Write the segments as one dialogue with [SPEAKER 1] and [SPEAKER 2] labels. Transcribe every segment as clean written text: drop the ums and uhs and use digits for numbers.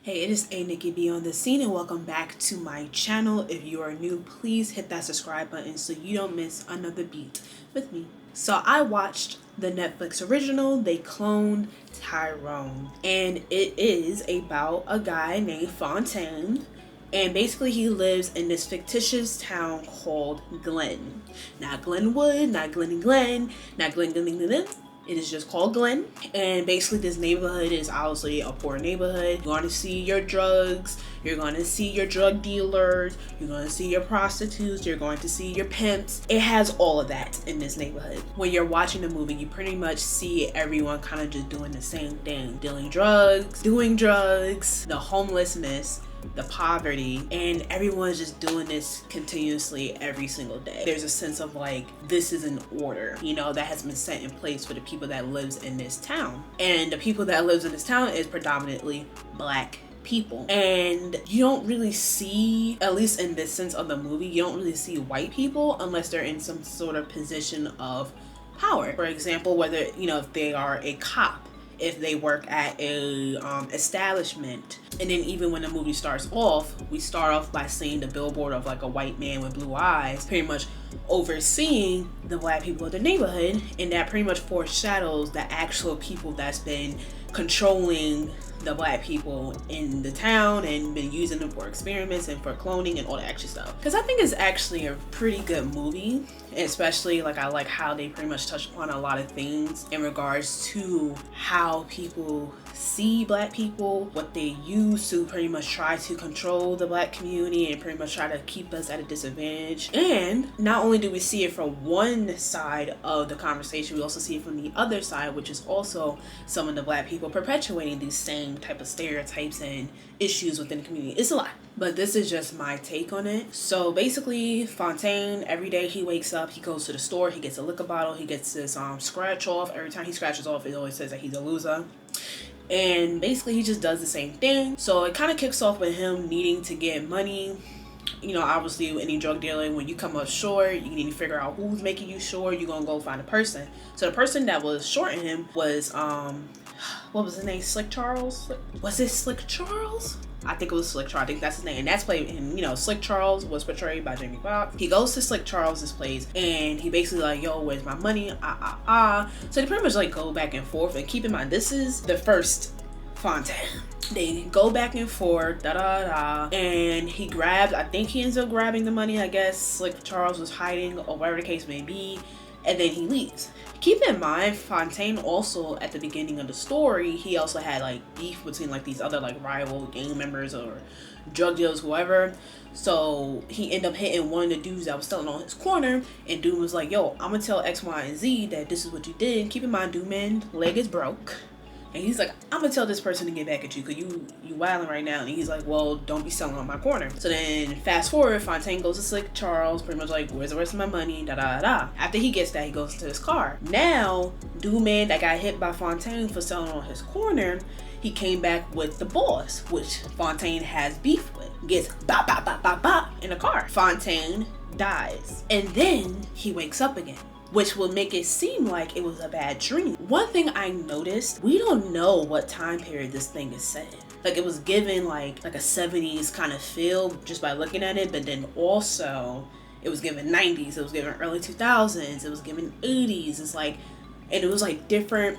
[SPEAKER 1] Hey, it is A Nikki B on the scene, and welcome back to my channel. If you are new, please hit that subscribe button so you don't miss another beat with me. So I watched the Netflix original, They Cloned Tyrone, and it is about a guy named Fontaine. And basically he lives in this fictitious town called Glen. Not Glenwood, not Glen and Glen, not Glen. It is just called Glen. And basically this neighborhood is obviously a poor neighborhood. You're going to see your drugs, you're going to see your drug dealers, you're going to see your prostitutes, you're going to see your pimps. It has all of that in this neighborhood. When you're watching the movie, you pretty much see everyone kind of just doing the same thing. Dealing drugs, doing drugs, the homelessness, the poverty, and everyone's just doing this continuously every single day. There's a sense of like, this is an order, you know, that has been set in place for the people that lives in this town. And the people that lives in this town is predominantly Black people. And you don't really see, at least in this sense of the movie, you don't really see white people unless they're in some sort of position of power. For example, whether, you know, if they are a cop, if they work at a establishment. And then even when the movie starts off, we start off by seeing the billboard of like a white man with blue eyes pretty much overseeing the Black people of the neighborhood, and that pretty much foreshadows the actual people that's been controlling the Black people in the town and been using them for experiments and for cloning and all that extra stuff. Because I think it's actually a pretty good movie, especially like I like how they pretty much touch upon a lot of things in regards to how people see Black people, what they use to pretty much try to control the Black community and pretty much try to keep us at a disadvantage. And not only do we see it from one side of the conversation, we also see it from the other side, which is also some of the Black people perpetuating these same type of stereotypes and issues within the community. It's a lot, but this is just my take on it. So basically, Fontaine, every day he wakes up, he goes to the store, he gets a liquor bottle, he gets this scratch off. Every time he scratches off, it always says that he's a loser. And basically he just does the same thing. So it kind of kicks off with him needing to get money. You know, obviously any drug dealer, when you come up short, you need to figure out who's making you short. You're gonna go find a person. So the person that was shorting him was what was his name? Slick Charles? Was it Slick Charles? I think it was Slick Charles. I think that's his name. And that's played, and you know, Slick Charles was portrayed by Jamie Foxx. He goes to Slick Charles's place and he basically like, yo, where's my money? So they pretty much like go back and forth. And keep in mind, this is the first Fontaine. They go back and forth, and he grabs, I think he ends up grabbing the money, I guess Slick Charles was hiding or whatever the case may be, and then he leaves. Keep in mind, Fontaine also, at the beginning of the story, he also had like beef between like these other like rival gang members or drug dealers, whoever. So he ended up hitting one of the dudes that was selling on his corner, and dude was like, yo, I'm gonna tell X, Y, and Z that this is what you did. Keep in mind, dude man leg is broke. And he's like, I'm gonna tell this person to get back at you because you wilding right now. And he's like, well, don't be selling on my corner. So then fast forward, Fontaine goes to Slick Charles, pretty much like, where's the rest of my money? After he gets that, he goes to his car. Now, dude man that got hit by Fontaine for selling on his corner, he came back with the boss, which Fontaine has beef with. Gets bop, bop, bop, bop, bop in the car. Fontaine dies. And then he wakes up again, which will make it seem like it was a bad dream. One thing I noticed, we don't know what time period this thing is set in. Like it was given like a 70s kind of feel just by looking at it, but then also it was given 90s, it was given early 2000s, it was given 80s. It's like, and it was like different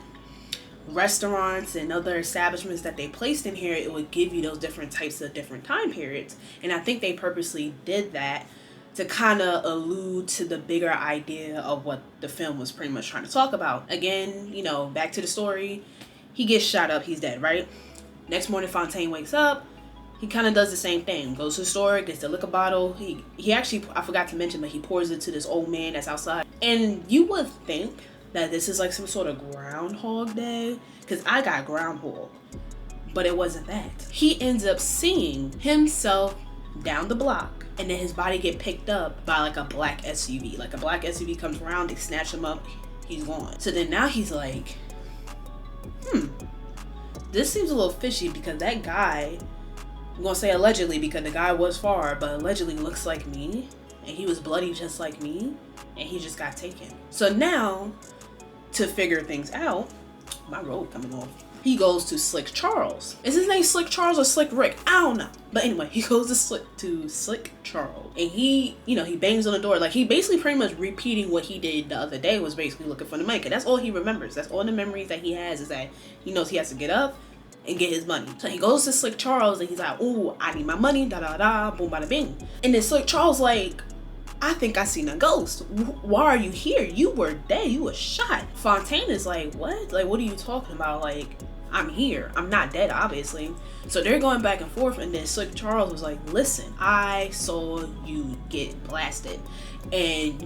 [SPEAKER 1] restaurants and other establishments that they placed in here, it would give you those different types of different time periods. And I think they purposely did that to kind of allude to the bigger idea of what the film was pretty much trying to talk about. Again, you know, back to the story, he gets shot up, he's dead, right? Next morning, Fontaine wakes up, he kind of does the same thing, goes to the store, gets the liquor bottle. He actually, I forgot to mention, but he pours it to this old man that's outside. And you would think that this is like some sort of Groundhog Day, because I got Groundhog, but it wasn't that. He ends up seeing himself down the block, and then his body get picked up by like a black SUV. Like a black SUV comes around, they snatch him up, he's gone. So then now he's like, this seems a little fishy because that guy, I'm gonna say allegedly because the guy was far, but allegedly looks like me, and he was bloody just like me, and he just got taken. So now, to figure things out, my robe coming off. he goes to Slick Charles. Is his name Slick Charles or Slick Rick? I don't know. But anyway, he goes to Slick Charles. And he, he bangs on the door. Like, he basically pretty much repeating what he did the other day, was basically looking for the money. 'Cause that's all he remembers. That's all the memories that he has, is that he knows he has to get up and get his money. So he goes to Slick Charles and he's like, ooh, I need my money, da da da, boom bada bing. And then Slick Charles like, I think I seen a ghost. Why are you here? You were dead. You were shot. Fontaine is like, what? Like, what are you talking about? Like, I'm here. I'm not dead, obviously. So they're going back and forth, and then Slick Charles was like, listen, I saw you get blasted. And,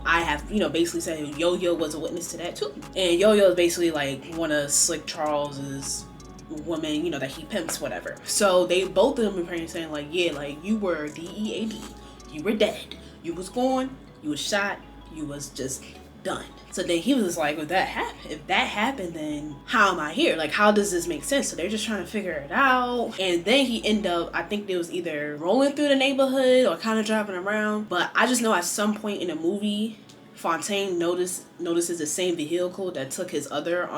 [SPEAKER 1] I have, basically said Yo-Yo was a witness to that too. And Yo-Yo is basically like one of Slick Charles's woman, that he pimps, whatever. So they, both of them are pretty saying like, yeah, like, you were DEAD. You were dead. You was gone, you was shot, you was just done. So then he was just like, if that happened, then how am I here? Like, how does this make sense? So they're just trying to figure it out. And then he ended up, I think it was either rolling through the neighborhood or kind of driving around. But I just know at some point in the movie, Fontaine notices the same vehicle that took his other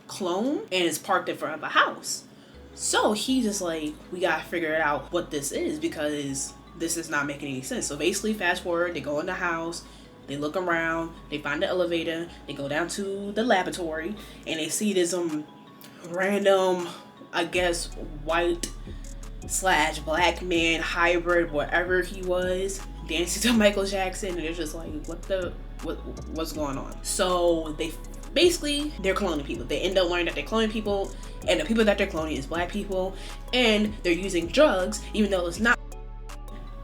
[SPEAKER 1] clone and is parked in front of a house. So he just like, we gotta figure it out what this is, because this is not making any sense. So basically, fast forward, they go in the house, they look around, they find the elevator, they go down to the laboratory, and they see this random, I guess, white / black man hybrid, whatever he was, dancing to Michael Jackson, and they're just like, what's going on? So they're cloning people. They end up learning that they're cloning people, and the people that they're cloning is black people, and they're using drugs, even though it's not.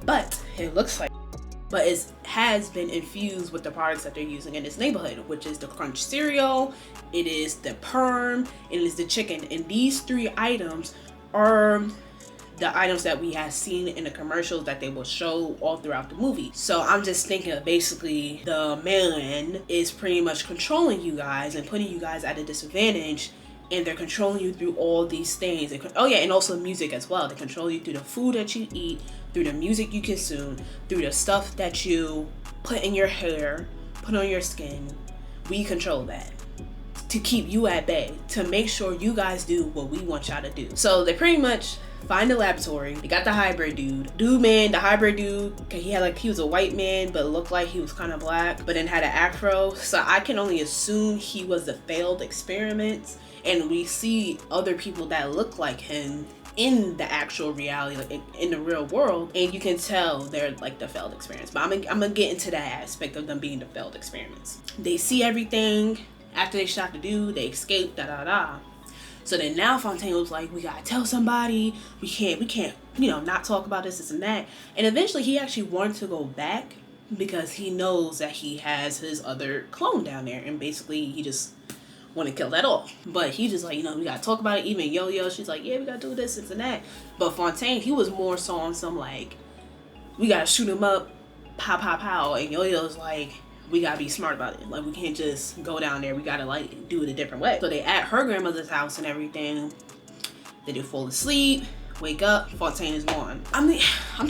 [SPEAKER 1] But it looks like, but it has been infused with the products that they're using in this neighborhood, which is the Crunch cereal, it is the Perm, it is the chicken. And these 3 items are the items that we have seen in the commercials that they will show all throughout the movie. So I'm just thinking of basically the man is pretty much controlling you guys and putting you guys at a disadvantage. And they're controlling you through all these things. And also music as well. They control you through the food that you eat, through the music you consume, through the stuff that you put in your hair, put on your skin. We control that to keep you at bay, to make sure you guys do what we want y'all to do. So they pretty much find the laboratory. They got the hybrid dude. The hybrid dude, he was a white man, but looked like he was kind of black, but then had an afro. So I can only assume he was the failed experiment. And we see other people that look like him in the actual reality, like in the real world, and you can tell they're like the failed experiments. But I'm gonna get into that aspect of them being the failed experiments. They see everything. After they shot the dude, they escape, da da da. So then now Fontaine was like, we gotta tell somebody. We can't, not talk about this and that. And eventually he actually wanted to go back because he knows that he has his other clone down there, and basically he just want to kill that off. But he just like, we gotta talk about it. Even Yo-Yo, she's like, yeah, we gotta do this and that. But Fontaine, he was more so on some like, we gotta shoot him up, pow pow pow. And Yo-Yo's like, we gotta be smart about it. Like, we can't just go down there. We gotta like do it a different way. So they at her grandmother's house and everything. They do fall asleep, wake up, Fontaine is gone. I'm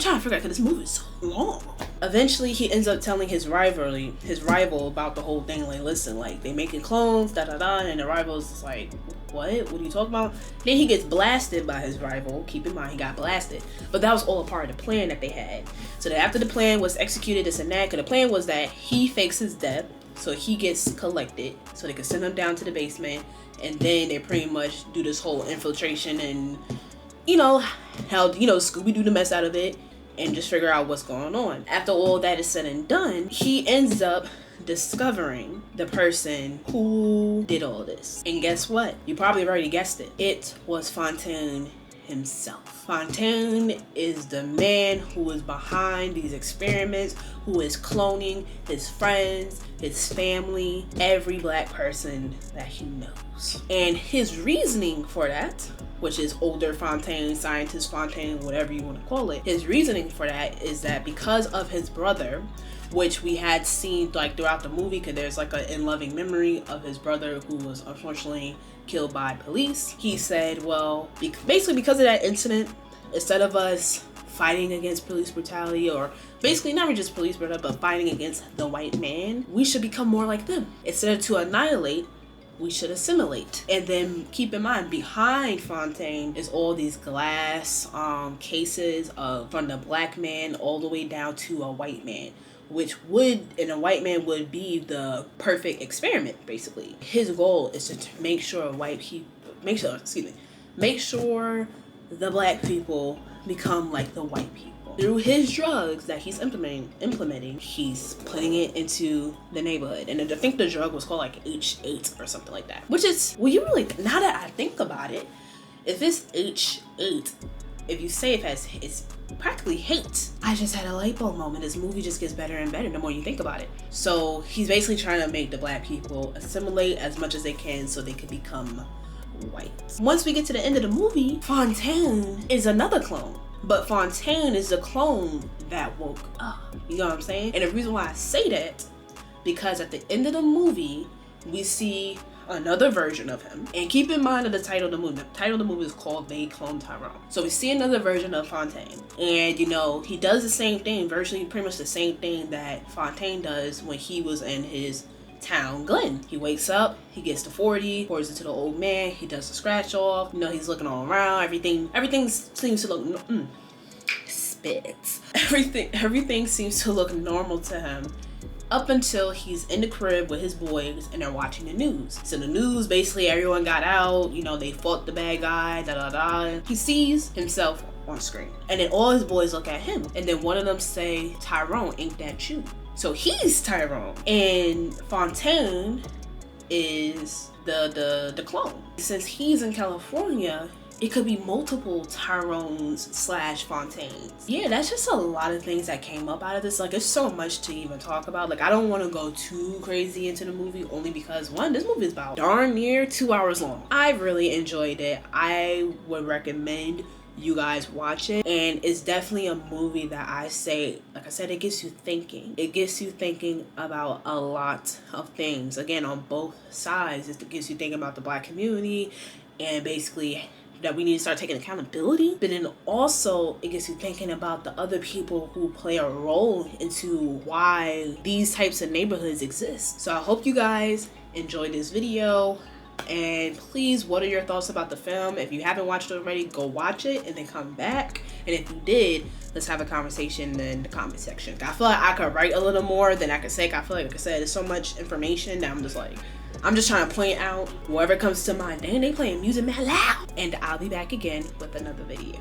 [SPEAKER 1] trying to figure out, because this movie is so long. Eventually he ends up telling his rival about the whole thing. Like, listen, like, they making clones, da da da. And the rival's just like, what are you talking about? Then he gets blasted by his rival. Keep in mind, he got blasted. But that was all a part of the plan that they had. So that after the plan was executed, this and that, because the plan was that he fakes his death, so he gets collected, so they could send him down to the basement, and then they pretty much do this whole infiltration and, how, Scooby-Doo the mess out of it and just figure out what's going on. After all that is said and done, he ends up discovering the person who did all this. And guess what? You probably already guessed it. It was Fontaine himself. Fontaine is the man who is behind these experiments, who is cloning his friends, his family, every black person that he knows. And his reasoning for that, which is older Fontaine, scientist Fontaine, whatever you want to call it, his reasoning for that is that because of his brother, which we had seen like throughout the movie, because there's like a in loving memory of his brother who was unfortunately killed by police. He said, well, basically because of that incident, instead of us fighting against police brutality, or basically not just police brutality, but fighting against the white man, we should become more like them. Instead of to annihilate, we should assimilate. And then keep in mind, behind Fontaine is all these glass cases of from the black man all the way down to a white man, which would, and a white man would be the perfect experiment, basically. His goal is to make sure make sure the black people become like the white people. Through his drugs that he's implementing, he's putting it into the neighborhood. And I think the drug was called like H8 or something like that. Which is, well, you really, now that I think about it, if it's H8, if you say it as, it's practically hate. I just had a light bulb moment. This movie just gets better and better the more you think about it. So he's basically trying to make the black people assimilate as much as they can so they could become white. Once we get to the end of the movie, Fontaine is another clone. But Fontaine is the clone that woke up. You know what I'm saying? And the reason why I say that, because at the end of the movie, we see another version of him. And keep in mind that the title of the movie. The title of the movie is called They Cloned Tyrone. So we see another version of Fontaine. And you know, he does the same thing, virtually pretty much the same thing that Fontaine does when he was in his town, Glen. He wakes up, he gets to 40, pours it to the old man, he does the scratch off, you know, he's looking all around, everything seems to look spits. Everything seems to look normal to him up until he's in the crib with his boys and they're watching the news. So the news, basically everyone got out, you know, they fought the bad guy, He sees himself on screen. And then all his boys look at him. And then one of them say, "Tyrone, ain't that you?" So he's Tyrone. And Fontaine is the clone. Since he's in California, it could be multiple Tyrones / Fontaines. Yeah, that's just a lot of things that came up out of this. Like, it's so much to even talk about. Like, I don't want to go too crazy into the movie, only because, one, this movie is about darn near 2 hours long. I really enjoyed it. I would recommend you guys watch it, and it's definitely a movie that I say, like I said, it gets you thinking. It gets you thinking about a lot of things. Again, on both sides, it gets you thinking about the black community and basically that we need to start taking accountability, but then also it gets you thinking about the other people who play a role into why these types of neighborhoods exist. So I hope you guys enjoyed this video. And please, what are your thoughts about the film? If you haven't watched it already, go watch it and then come back. And if you did, let's have a conversation in the comment section. I feel like I could write a little more than I could say. I feel like I said, there's so much information that I'm just trying to point out whatever comes to mind. Dang, they playing music mad loud. And I'll be back again with another video.